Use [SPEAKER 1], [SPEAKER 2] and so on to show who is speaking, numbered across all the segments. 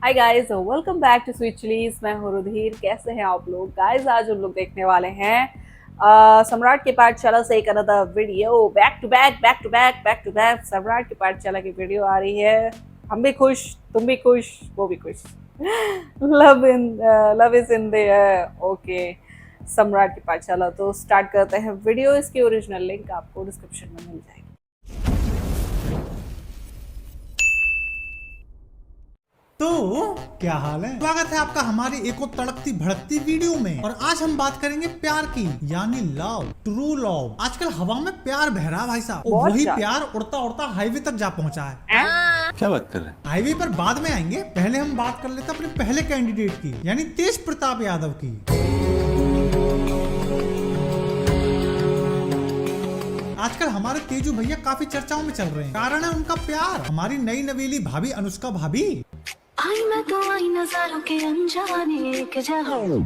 [SPEAKER 1] Hi guys, welcome back to sweet chillies. मैं हूँ रुधिर। कैसे हैं आप लोग गाइस? आज हम लोग देखने वाले हैं सम्राट के पाठशाला से एक another video. Back to back Samrat के पाठशाला की वीडियो आ रही है। हम भी खुश, तुम भी खुश, वो भी खुश। Love is in the okay. सम्राट की पाठशाला तो स्टार्ट करते हैं वीडियो। इसकी ओरिजिनल लिंक आपको डिस्क्रिप्शन में मिल जाएगी।
[SPEAKER 2] तो क्या हाल है? स्वागत है आपका हमारी एक और तड़कती भड़कती वीडियो में। और आज हम बात करेंगे प्यार की, यानी लव, ट्रू लव। आजकल हवा में प्यार बह रहा है भाई साहब, और वही प्यार उड़ता उड़ता हाईवे तक जा पहुंचा है।
[SPEAKER 3] क्या बात कर रहे हैं?
[SPEAKER 2] हाईवे पर बाद में आएंगे, पहले हम बात कर लेते हैं अपने पहले कैंडिडेट की, यानी तेज प्रताप यादव की। आजकल हमारे तेजू भैया काफी चर्चाओं में चल रहे हैं। कारण है उनका प्यार हमारी नई नवेली भाभी अनुष्का भाभी।
[SPEAKER 4] आई मैं तो आई नजारों के अनजाने के जहां।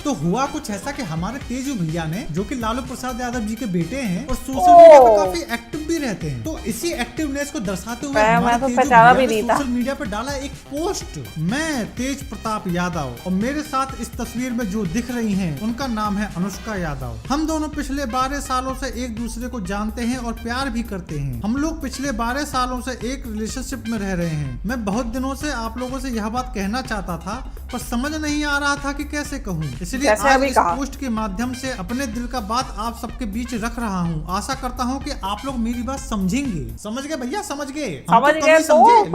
[SPEAKER 2] तो हुआ कुछ ऐसा कि हमारे तेजू भैया ने, जो कि लालू प्रसाद यादव जी के बेटे हैं और सोशल मीडिया पर काफी एक्टिव भी रहते हैं, तो इसी एक्टिवनेस को दर्शाते हुए हमारे तेजू भैया ने सोशल मीडिया पर डाला एक पोस्ट। मैं तेज प्रताप यादव और मेरे साथ इस तस्वीर में जो दिख रही हैं उनका नाम है अनुष्का यादव। हम दोनों पिछले 12 सालों से एक दूसरे को जानते हैं और प्यार भी करते हैं। हम लोग पिछले 12 सालों से एक रिलेशनशिप में रह रहे हैं। मैं बहुत दिनों से आप लोगों से यह बात कहना चाहता था, पर समझ नहीं आ रहा था कि कैसे कहूँ। इसलिए आज इस पोस्ट के माध्यम से अपने दिल का बात आप सबके बीच रख रहा हूँ। आशा करता हूँ कि आप लोग मेरी बात समझेंगे। समझ गए भैया? समझ गए?
[SPEAKER 1] तो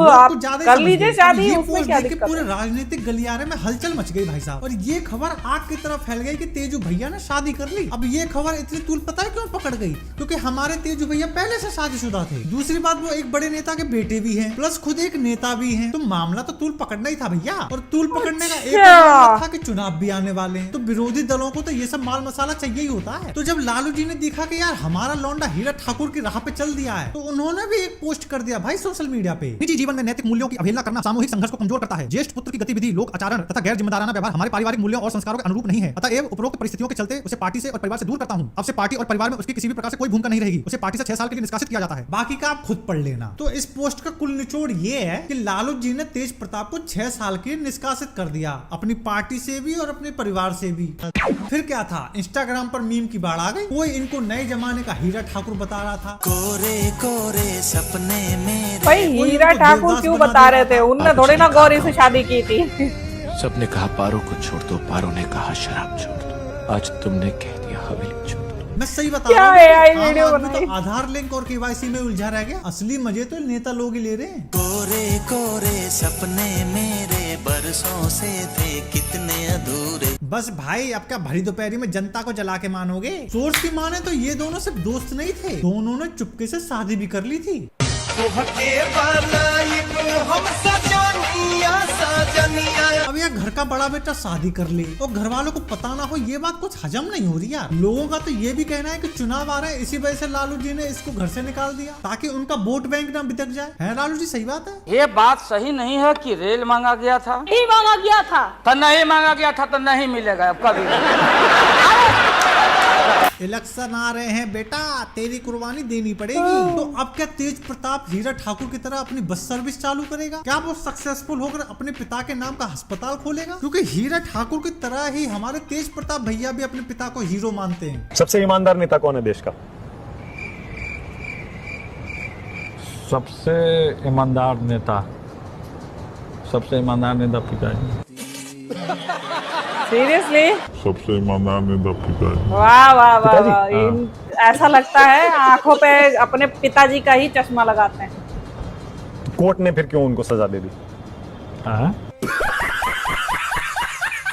[SPEAKER 1] आप कर लीजिए शादी।
[SPEAKER 2] ये पोस्ट देख के पूरे राजनीतिक गलियारे में हलचल मच गई भाई साहब, और ये खबर आग की तरफ फैल गई कि तेजू भैया ने शादी कर ली। अब ये खबर इतनी तूल पता है क्यों पकड़ गई? क्योंकि हमारे तेजू भैया पहले से शादीशुदा थे। दूसरी बात, वो एक बड़े नेता के बेटे भी हैं, प्लस खुद एक नेता भी हैं। तो मामला तो तूल पकड़ना ही था भैया। और तूल पकड़ने का एक था कि चुनाव भी आने वाले हैं, तो विरोधी दलों को तो ये सब माल मसाला चाहिए ही होता है। तो जब लालू जी ने देखा कि यार हमारा लौंडा हीरा ठाकुर की राह पे चल दिया है, तो उन्होंने भी एक पोस्ट कर दिया भाई सोशल मीडिया पे। निजी जीवन में नैतिक मूल्यों की अवहेलना करना सामूहिक संघर्ष को कमजोर करता है। ज्येष्ठ पुत्र की गतिविधि, लोक आचरण तथा गैर जिम्मेदाराना व्यवहार हमारे पारिवारिक मूल्यों और संस्कारों के अनुरूप नहीं है। अतः उपरोक्त परिस्थितियों के चलते उसे पार्टी से और परिवार से दूर करता हूँ। अब से पार्टी और परिवार में उसकी किसी भी प्रकार से कोई भूमिका नहीं रहेगी। उसे पार्टी से 6 साल के लिए निष्कासित किया जाता है। बाकी का आप खुद पढ़ लेना। तो इस पोस्ट का कुल निचोड़ ये है कि लालू जी ने तेज प्रताप को 6 साल के लिए निष्कासित कर दिया, अपनी पार्टी से भी और अपने परिवार से भी। फिर क्या था, इंस्टाग्राम पर मीम की बाढ़ आ गई। कोई इनको नए जमाने का हीरा ठाकुर बता रहा था।
[SPEAKER 5] कोरे कोरे सपने में
[SPEAKER 1] भाई हीरा ठाकुर क्यों बता रहे थे? उनने थोड़ी ना गौरी से शादी की थी।
[SPEAKER 3] सबने कहा पारो को छोड़ दो, पारो ने कहा शराब छोड़ दो, आज तुमने कह दिया हवेली छोड़ दो।
[SPEAKER 2] मैं सही बता रहा हूँ, तो आधार लिंक और केवाईसी में उलझा रह गया। असली मजे तो नेता लोग ही ले रहे हैं।
[SPEAKER 5] कोरे कोरे सपने मेरे बरसों से थे कितने अधूरे।
[SPEAKER 2] बस भाई, अब क्या भरी दोपहरी में जनता को जला के मानोगे? सोर्स की माने तो ये दोनों सिर्फ दोस्त नहीं थे, दोनों ने चुपके से शादी भी कर ली थी। अब यार घर का बड़ा बेटा शादी कर ले और घर वालों को पता ना हो, ये बात कुछ हजम नहीं हो रही यार। लोगों का तो ये भी कहना है कि चुनाव आ रहे हैं, इसी वजह से लालू जी ने इसको घर से निकाल दिया ताकि उनका वोट बैंक ना बितक जाए। है लालू जी? सही बात है।
[SPEAKER 6] ये बात सही नहीं है कि रेल मांगा गया था,
[SPEAKER 1] नहीं मांगा गया था
[SPEAKER 6] तो नहीं मांगा गया था तो नहीं मिलेगा अब कभी।
[SPEAKER 2] इलेक्शन आ रहे हैं बेटा, तेरी कुर्बानी देनी पड़ेगी। तो अब क्या तेज प्रताप हीरा ठाकुर की तरह अपनी बस सर्विस चालू करेगा? क्या वो सक्सेसफुल होकर अपने पिता के नाम का अस्पताल खोलेगा? क्योंकि हीरा ठाकुर की तरह ही हमारे तेज प्रताप भैया भी अपने पिता को हीरो मानते हैं।
[SPEAKER 7] सबसे ईमानदार नेता कौन है देश का?
[SPEAKER 8] सबसे ईमानदार नेता पिताजी।
[SPEAKER 1] सीरियसली?
[SPEAKER 9] सबसे ईमानदार नेता पिताजी।
[SPEAKER 1] वाह वाह वाह वाह। ऐसा लगता है आंखों पे अपने पिताजी का ही चश्मा लगाते हैं।
[SPEAKER 7] कोर्ट ने फिर क्यों उनको सजा दे दी?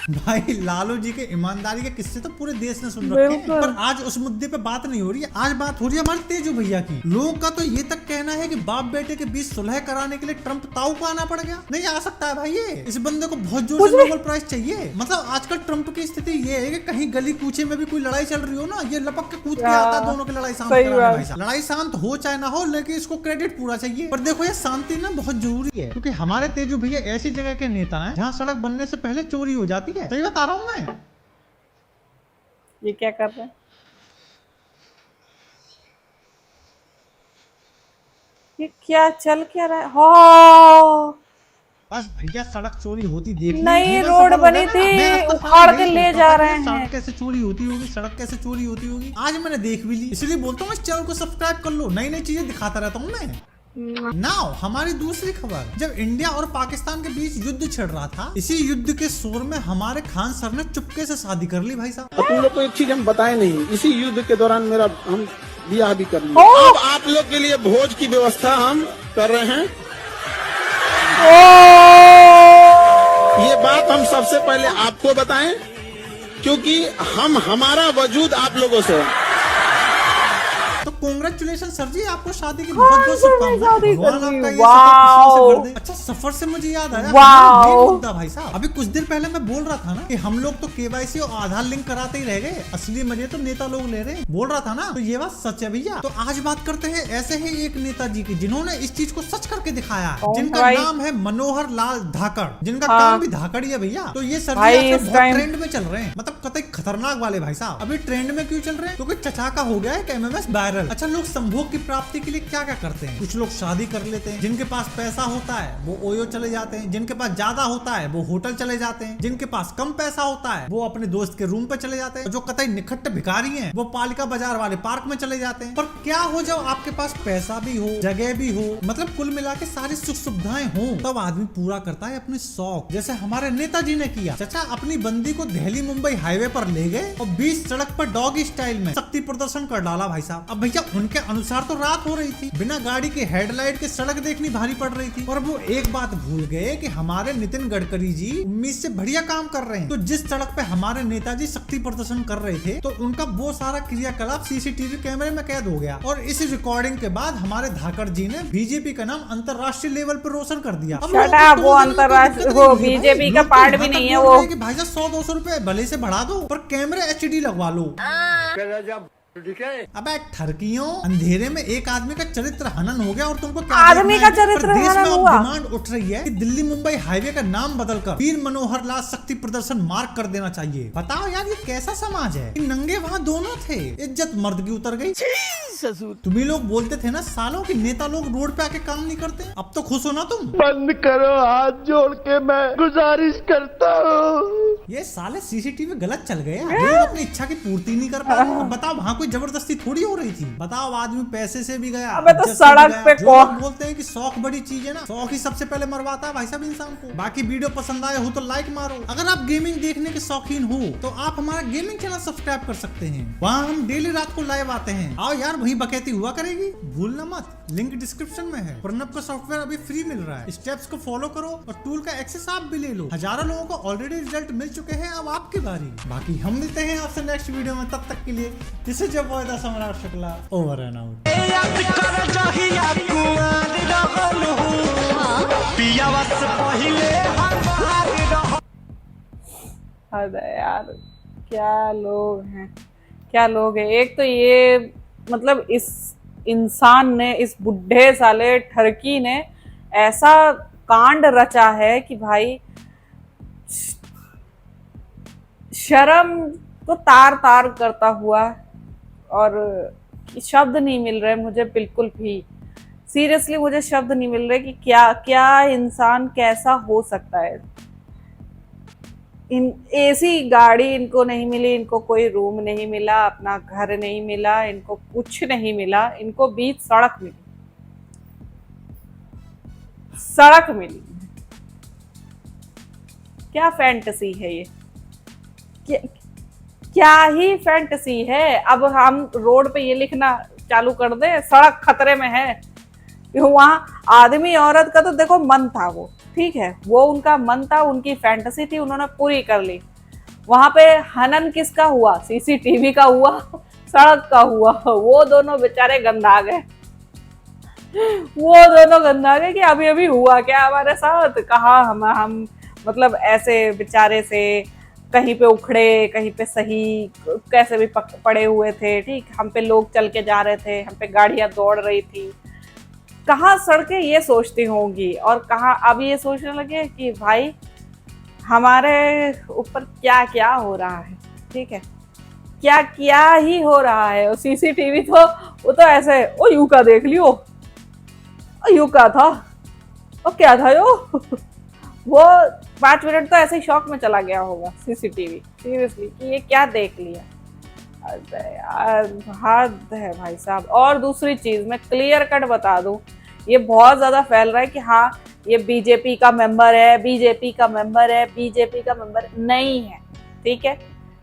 [SPEAKER 2] भाई लालू जी के ईमानदारी के किस्से तो पूरे देश ने सुन रखे हैं, पर आज उस मुद्दे पे बात नहीं हो रही है। आज बात हो रही है हमारे तेजू भैया की। लोगों का तो ये तक कहना है कि बाप बेटे के बीच सुलह कराने के लिए ट्रम्प ताऊ को आना पड़ गया। नहीं आ सकता है भाई, ये इस बंदे को बहुत जोर से नोबेल प्राइज चाहिए। मतलब आजकल ट्रम्प की स्थिति ये है कि कहीं गली कूचे में भी कोई लड़ाई चल रही हो ना, ये लपक के कूद के आता है दोनों की लड़ाई शांत कराने। भाई लड़ाई शांत हो चाहे ना हो, लेकिन इसको क्रेडिट पूरा चाहिए। पर देखो ये शांति ना बहुत जरूरी है, क्योंकि हमारे तेजू भैया ऐसी जगह के नेता है जहाँ सड़क बनने से पहले चोरी हो जाती है। सही बता रहा हूँ मैं।
[SPEAKER 1] ये क्या कर रहे हैं? ये क्या चल क्या रहा है? हो
[SPEAKER 2] बस भैया सड़क चोरी होती देख ली।
[SPEAKER 1] नई
[SPEAKER 2] जीवन
[SPEAKER 1] रोड
[SPEAKER 2] सफल हो
[SPEAKER 1] बनी
[SPEAKER 2] गया ना।
[SPEAKER 1] थी,
[SPEAKER 2] मैं अब तक
[SPEAKER 1] उखाड़ के
[SPEAKER 2] यही
[SPEAKER 1] ले
[SPEAKER 2] सोचता
[SPEAKER 1] जा
[SPEAKER 2] था
[SPEAKER 1] रहे
[SPEAKER 2] कि
[SPEAKER 1] हैं।
[SPEAKER 2] सड़क कैसे चोरी होती होगी, सड़क कैसे चोरी होती होगी। आज मैंने देख भी ली, इसलिए बोलता हूँ इस चैनल को सब्सक्राइब कर लो, नई नई चीजें दिखाता रहता हूँ मैं। नाउ हमारी दूसरी खबर, जब इंडिया और पाकिस्तान के बीच युद्ध छिड़ रहा था, इसी युद्ध के शोर में हमारे खान सर ने चुपके से शादी कर ली भाई साहब।
[SPEAKER 10] तुम लोग को एक चीज हम बताए नहीं, इसी युद्ध के दौरान मेरा हम ब्याह भी कर लिया।
[SPEAKER 1] ओ!
[SPEAKER 10] अब आप लोग के लिए भोज की व्यवस्था हम कर रहे हैं। ये बात हम सबसे पहले आपको बताएं, क्योंकि हमारा वजूद आप लोगों से है।
[SPEAKER 2] तो कांग्रेचुलेशन सर जी, आपको शादी की बहुत बहुत शुभकामनाएं। भगवान आपका ये
[SPEAKER 1] वाओ।
[SPEAKER 2] सफर खुशियों से भर दे। अच्छा, सफर से मुझे याद आया,
[SPEAKER 1] वाओ।
[SPEAKER 2] हमारा main मुद्दा भाई साहब, अभी कुछ देर पहले मैं बोल रहा था ना कि हम लोग तो केवाईसी और आधार लिंक कराते ही रह गए, असली मजे तो नेता लोग ले रहे हैं, बोल रहा था ना, तो ये बात सच है भैया। तो आज बात करते हैं ऐसे ही एक नेताजी की जिन्होंने इस चीज को सच करके दिखाया है,
[SPEAKER 1] कौन
[SPEAKER 2] जिनका
[SPEAKER 1] भाई?
[SPEAKER 2] नाम है मनोहर लाल धाकड़, जिनका
[SPEAKER 1] हाँ।
[SPEAKER 2] काम भी धाकड़ ही है भैया। तो ये सर जी
[SPEAKER 1] भाई
[SPEAKER 2] आजकल
[SPEAKER 1] इस
[SPEAKER 2] बहुत
[SPEAKER 1] टाइम-
[SPEAKER 2] ट्रेंड में चल रहे हैं, मतलब कतई खतरनाक वाले भाई साहब। अभी ट्रेंड में क्यों चल रहे हैं? क्योंकि चचा का हो गया है MMS वायरल। अच्छा, लोग संभोग की प्राप्ति के लिए क्या क्या करते हैं? कुछ लोग शादी कर लेते हैं, जिनके पास पैसा होता है वो ओयो चले जाते हैं, जिनके पास ज्यादा होता है वो होटल चले जाते हैं, जिनके पास कम पैसा होता है वो अपने दोस्त के रूम पे चले जाते हैं, जो कतई निखट्ट भिखारी हैं वो पालिका बाजार वाले पार्क में चले जाते हैं। पर क्या हो जब आपके पास पैसा भी हो, जगह भी हो, मतलब कुल मिला के सारी सुख सुविधाएं हो, तब आदमी पूरा करता है अपने शौक, जैसे हमारे नेताजी ने किया। चचा अपनी बंदी को दिल्ली मुंबई हाईवे पर ले गए और बीच सड़क पर डॉग स्टाइल में शक्ति प्रदर्शन कर डाला भाई साहब। अब भैया उनके अनुसार तो रात हो रही थी, बिना गाड़ी के हेडलाइट के सड़क देखनी भारी पड़ रही थी, और वो एक बात भूल गए कि हमारे नितिन गडकरी जी उम्मीद से बढ़िया काम कर रहे हैं। तो जिस सड़क पे हमारे नेताजी शक्ति प्रदर्शन कर रहे थे, तो उनका वो सारा क्रियाकलाप सीसीटीवी कैमरे में कैद हो गया, और इस रिकॉर्डिंग के बाद हमारे धाकड़ जी ने बीजेपी का नाम अंतर्राष्ट्रीय लेवल पर रोशन कर दिया। अब
[SPEAKER 1] Shut
[SPEAKER 2] लोगों को
[SPEAKER 1] up,
[SPEAKER 2] तो
[SPEAKER 1] वो
[SPEAKER 2] बोलने की
[SPEAKER 1] अंतर्राष्ट्रीय-
[SPEAKER 2] दिक्कत
[SPEAKER 1] वो
[SPEAKER 2] नहीं है भाई।
[SPEAKER 1] बीजेपी का
[SPEAKER 2] लोग तो
[SPEAKER 1] पार्ट
[SPEAKER 2] यहाँ
[SPEAKER 1] भी
[SPEAKER 2] तक
[SPEAKER 1] नहीं है
[SPEAKER 2] बोल
[SPEAKER 1] वो।
[SPEAKER 2] रहे हैं कि भाई साहब 100-200 रुपए भले से बढ़ा दो, पर कैमरे HD लगवा लो। अबे ठरकियों, अंधेरे में एक आदमी का चरित्र हनन हो गया और तुमको क्या
[SPEAKER 1] आदमी
[SPEAKER 2] देखना
[SPEAKER 1] का
[SPEAKER 2] है?
[SPEAKER 1] चरित्र
[SPEAKER 2] पर देश में
[SPEAKER 1] हनन
[SPEAKER 2] अब
[SPEAKER 1] हुआ।
[SPEAKER 2] डिमांड उठ रही है कि दिल्ली मुंबई हाईवे का नाम बदलकर वीर मनोहर लाल शक्ति प्रदर्शन मार्क कर देना चाहिए। बताओ यार, ये कैसा समाज है? नंगे वहाँ दोनों थे, इज्जत मर्द की उतर गई। तुम्ही लोग बोलते थे ना सालों कि नेता लोग रोड पे आके काम नहीं करते, अब तो खुश हो ना तुम?
[SPEAKER 10] बंद करो, हाथ जोड़ के मैं गुजारिश करता हूँ।
[SPEAKER 2] ये साले सीसीटीवी गलत चल गए, लोग अपनी इच्छा की पूर्ति नहीं कर पा रहे। अब बताओ, वहाँ कोई जबरदस्ती थोड़ी हो रही थी। बताओ, आदमी पैसे से भी गया,
[SPEAKER 1] अबे तो
[SPEAKER 2] इज्जत से भी
[SPEAKER 1] सड़क
[SPEAKER 2] गया।
[SPEAKER 1] पे
[SPEAKER 2] जो
[SPEAKER 1] कौन-
[SPEAKER 2] लोग बोलते हैं कि शौक बड़ी चीज है ना, शौक ही सबसे पहले मरवाता है भाई साहब इंसान को। बाकी वीडियो पसंद आए हो तो लाइक मारो। अगर आप गेमिंग देखने के शौकीन हो तो आप हमारा गेमिंग चैनल सब्सक्राइब कर सकते हैं, वहाँ हम डेली रात को लाइव आते हैं। आओ यार, वही बकैती हुआ करेगी, भूलना मत। लिंक डिस्क्रिप्शन में है। प्रणब का सॉफ्टवेयर अभी फ्री मिल रहा है, स्टेप्स को फॉलो करो और टूल का एक्सेस आप भी ले लो। हजारों लोगों को ऑलरेडी रिजल्ट मिल चुके हैं, अब आपकी बारी। बाकी हम मिलते हैं आपसे नेक्स्ट वीडियो में, तब तक के लिए this is your boy the सम्राट शुक्ला, ओवर एंड आउट।
[SPEAKER 1] अरे यार, क्या लोग हैं, क्या लोग हैं। एक तो ये मतलब इस इंसान ने, इस बुढ़े साले ठरकी ने ऐसा कांड रचा है कि भाई शर्म तो तार तार करता हुआ, और शब्द नहीं मिल रहे मुझे बिल्कुल भी। सीरियसली मुझे शब्द नहीं मिल रहे कि क्या क्या इंसान कैसा हो सकता है। इन ऐसी गाड़ी इनको नहीं मिली, इनको कोई रूम नहीं मिला, अपना घर नहीं मिला, इनको कुछ नहीं मिला, इनको बीच सड़क मिली, सड़क मिली। क्या फैंटेसी है ये, क्या ही फैंटेसी है। अब हम रोड पे ये लिखना चालू कर दें सड़क खतरे में है, वहाँ आदमी औरत का तो देखो मन था, वो ठीक है, वो उनका मन था, उनकी फैंटेसी थी, उन्होंने पूरी कर ली। वहां पे हनन किसका हुआ? सीसीटीवी का हुआ, सड़क का हुआ। वो दोनों बेचारे गंदा गए, वो दोनों गंदा गए कि अभी अभी हुआ क्या हमारे साथ। कहाँ हम मतलब ऐसे बेचारे से कहीं पे उखड़े, कहीं पे सही, कैसे भी पड़े हुए थे, ठीक, हम पे लोग चल के जा रहे थे, हम पे गाड़ियां दौड़ रही थी। कहाँ सड़कें ये सोचती होंगी, और कहाँ अब ये सोचने लगे कि भाई हमारे ऊपर क्या क्या हो रहा है, ठीक है, क्या क्या ही हो रहा है। और सीसीटीवी तो वो तो ऐसे, ओ यू का देख लियो, यू का था, और क्या था यो, वो 5 मिनट तो ऐसे ही शॉक में चला गया होगा सीसीटीवी, सीरियसली, कि ये क्या देख लिया। अरे यार हद है भाई साहब। और दूसरी चीज मैं क्लियर कट बता दूं, ये बहुत ज्यादा फैल रहा है कि हाँ ये बीजेपी का मेंबर है, बीजेपी का मेंबर है, बीजेपी का मेंबर नहीं है, ठीक है,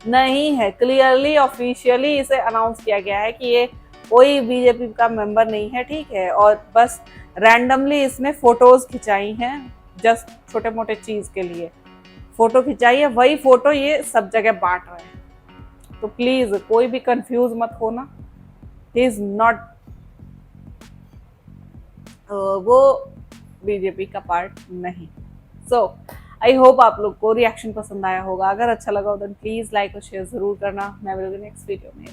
[SPEAKER 1] नहीं है। क्लियरली ऑफिशियली इसे अनाउंस किया गया है कि ये कोई बीजेपी का मेंबर नहीं है, ठीक है। और बस रैंडमली इसने फोटोज खिंचाई हैं, जस्ट छोटे मोटे चीज के लिए फोटो खिंचाई है, वही फोटो ये सब जगह बांट रहे हैं। तो प्लीज कोई भी कंफ्यूज मत होना, ही इज नॉट, वो बीजेपी का पार्ट नहीं। सो आई होप आप लोग को रिएक्शन पसंद आया होगा। अगर अच्छा लगा हो तो प्लीज लाइक और शेयर जरूर करना। मैं मिलूंगी नेक्स्ट वीडियो में।